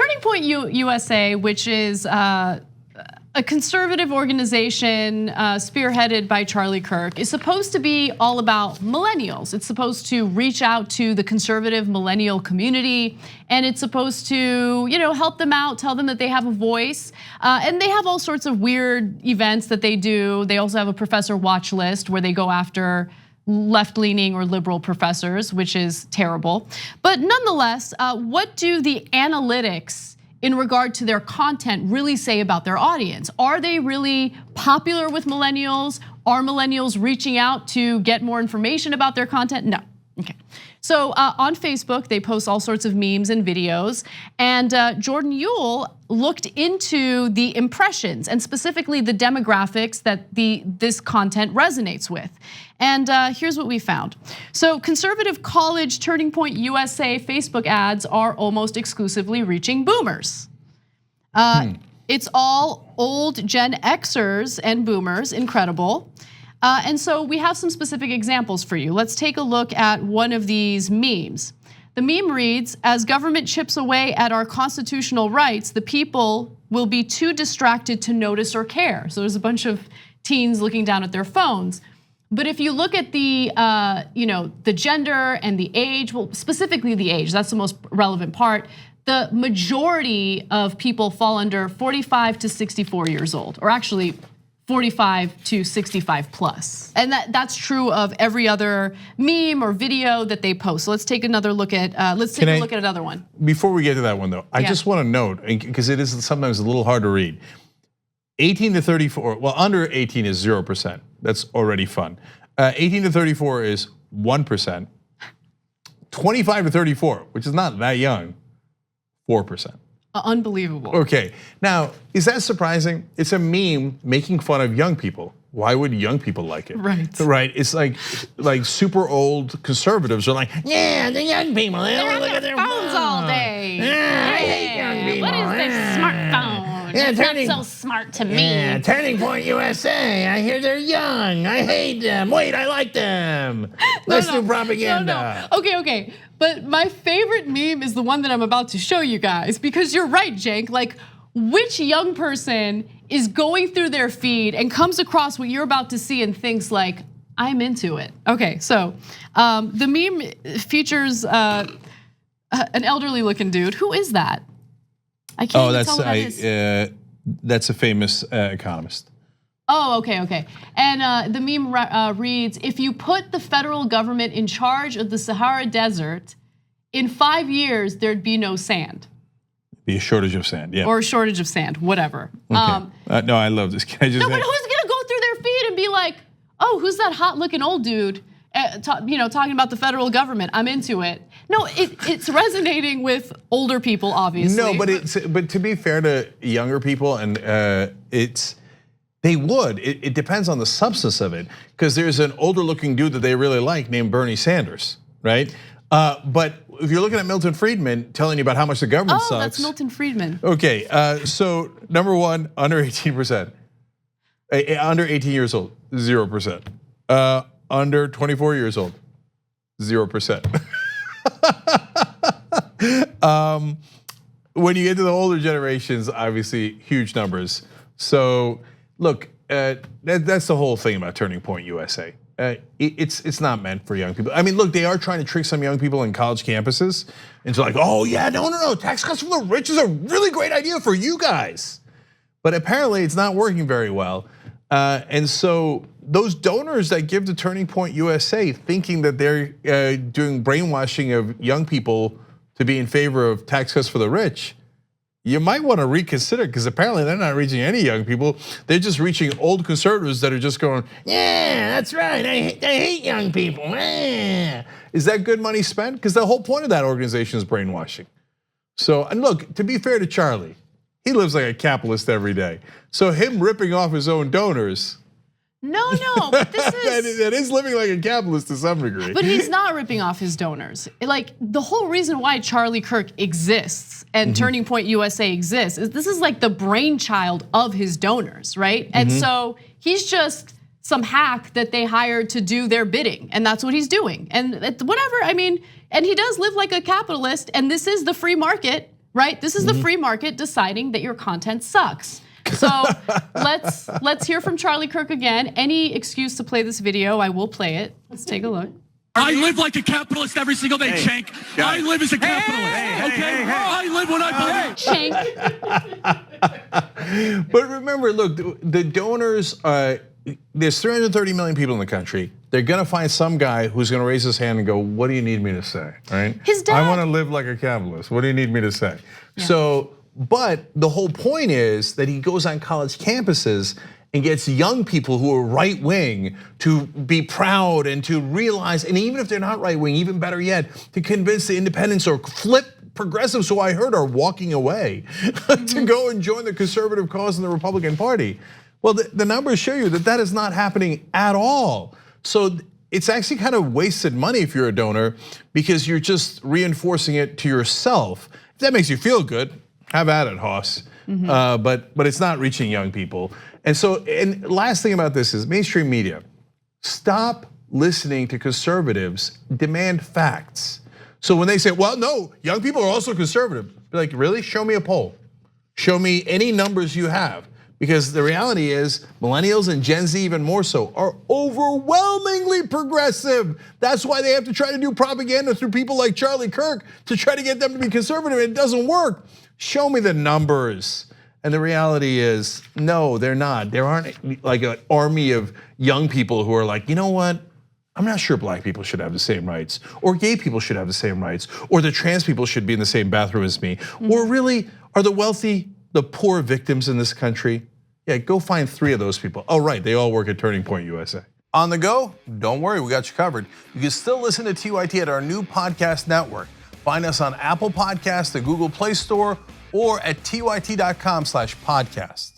Turning Point USA, which is a conservative organization spearheaded by Charlie Kirk, is supposed to be all about millennials. It's supposed to reach out to the conservative millennial community, and it's supposed to, help them out, tell them that they have a voice. And they have all sorts of weird events that they do. They also have a professor watch list where they go after left-leaning or liberal professors, which is terrible. But nonetheless, what do the analytics in regard to their content really say about their audience? Are they really popular with millennials? Are millennials reaching out to get more information about their content? No, okay. So on Facebook, they post all sorts of memes and videos, and Jordan Uhl looked into the impressions and specifically the demographics that this content resonates with. And here's what we found. So conservative college Turning Point USA Facebook ads are almost exclusively reaching boomers. It's all old Gen Xers and boomers, incredible. And so we have some specific examples for you. Let's take a look at one of these memes. The meme reads, "As government chips away at our constitutional rights, the people will be too distracted to notice or care." So there's a bunch of teens looking down at their phones. But if you look at the gender and the age, well, specifically the age, that's the most relevant part. The majority of people fall under 45 to 64 years old, or actually 45 to 65 plus. And that's true of every other meme or video that they post. So let's take another look at, another one. Before we get to that one though, I just want to note, because it is sometimes a little hard to read. 18 to 34, well, under 18 is 0%. That's already fun. 18 to 34 is 1%. 25 to 34, which is not that young, 4%. Unbelievable. Okay, now, is that surprising? It's a meme making fun of young people. Why would young people like it? Right. Right, it's like super old conservatives are like, yeah, the young people, they only look at their phones all day. Yeah, I hate young people. What is this smartphone? Yeah, it's not so smart to me. Yeah, Turning Point USA, I hear they're young. I hate them. Wait, I like them. Let's do propaganda. No. Okay. But my favorite meme is the one that I'm about to show you guys, because you're right, Cenk. Like, which young person is going through their feed and comes across what you're about to see and thinks like, I'm into it. Okay, so the meme features an elderly looking dude. Who is that? I can't even tell what that is. That's a famous economist. Oh, okay. And the meme reads, "If you put the federal government in charge of the Sahara Desert, in 5 years, there'd be no sand." Be a shortage of sand, yeah. Or a shortage of sand, whatever. Okay. No, I love this. Can I just but who's gonna go through their feed and be like, oh, who's that hot looking old dude? Talking about the federal government, I'm into it. No, it's resonating with older people, obviously. No, but to be fair to younger people, and they would. It depends on the substance of it, because there's an older looking dude that they really like named Bernie Sanders, right? But if you're looking at Milton Friedman telling you about how much the government sucks. Oh, that's Milton Friedman. Okay, so number one, under 18%. Under 18 years old, 0%. Under 24 years old, 0%. When you get to the older generations, obviously huge numbers. So look, that's the whole thing about Turning Point USA. It's not meant for young people. I mean, look, they are trying to trick some young people in college campuses into like, oh yeah, no, tax cuts for the rich is a really great idea for you guys. But apparently it's not working very well. And so those donors that give to Turning Point USA thinking that they're doing brainwashing of young people to be in favor of tax cuts for the rich, you might want to reconsider, because apparently they're not reaching any young people. They're just reaching old conservatives that are just going, yeah, that's right, I hate young people. Is that good money spent? Because the whole point of that organization is brainwashing. So, and look, to be fair to Charlie, he lives like a capitalist every day. So him ripping off his own donors. No, but this is that is living like a capitalist to some degree. But he's not ripping off his donors. Like, the whole reason why Charlie Kirk exists and Turning Point USA exists is this is like the brainchild of his donors, right? And so he's just some hack that they hired to do their bidding, and that's what he's doing. And whatever, I mean, and he does live like a capitalist, and this is the free market, right? This is the free market deciding that your content sucks. So let's hear from Charlie Kirk again. Any excuse to play this video, I will play it. Let's take a look. I live like a capitalist every single day, Cenk. I live as a capitalist, okay? I live when I believe. Cenk. But remember, look, the donors, there's 330 million people in the country. They're gonna find some guy who's gonna raise his hand and go, what do you need me to say, right? His dad. I wanna live like a capitalist. What do you need me to say? Yeah. So, but the whole point is that he goes on college campuses and gets young people who are right wing to be proud and to realize, and even if they're not right wing, even better yet, to convince the independents or flip progressives who I heard are walking away to go and join the conservative cause in the Republican Party. Well, the numbers show you that that is not happening at all. So it's actually kind of wasted money if you're a donor because you're just reinforcing it to yourself. If that makes you feel good, have at it, Hoss. But it's not reaching young people. And last thing about this is mainstream media. Stop listening to conservatives, demand facts. So when they say, well, no, young people are also conservative. Be like, really? Show me a poll. Show me any numbers you have. Because the reality is, millennials and Gen Z even more so are overwhelmingly progressive. That's why they have to try to do propaganda through people like Charlie Kirk to try to get them to be conservative, and it doesn't work. Show me the numbers. And the reality is, no, they're not. There aren't like an army of young people who are like, you know what? I'm not sure black people should have the same rights, or gay people should have the same rights, or the trans people should be in the same bathroom as me, or really, are the wealthy the poor victims in this country? Yeah, go find 3 of those people. Oh, right, they all work at Turning Point USA. On the go? Don't worry, we got you covered. You can still listen to TYT at our new podcast network. Find us on Apple Podcasts, the Google Play Store, or at tyt.com/podcasts.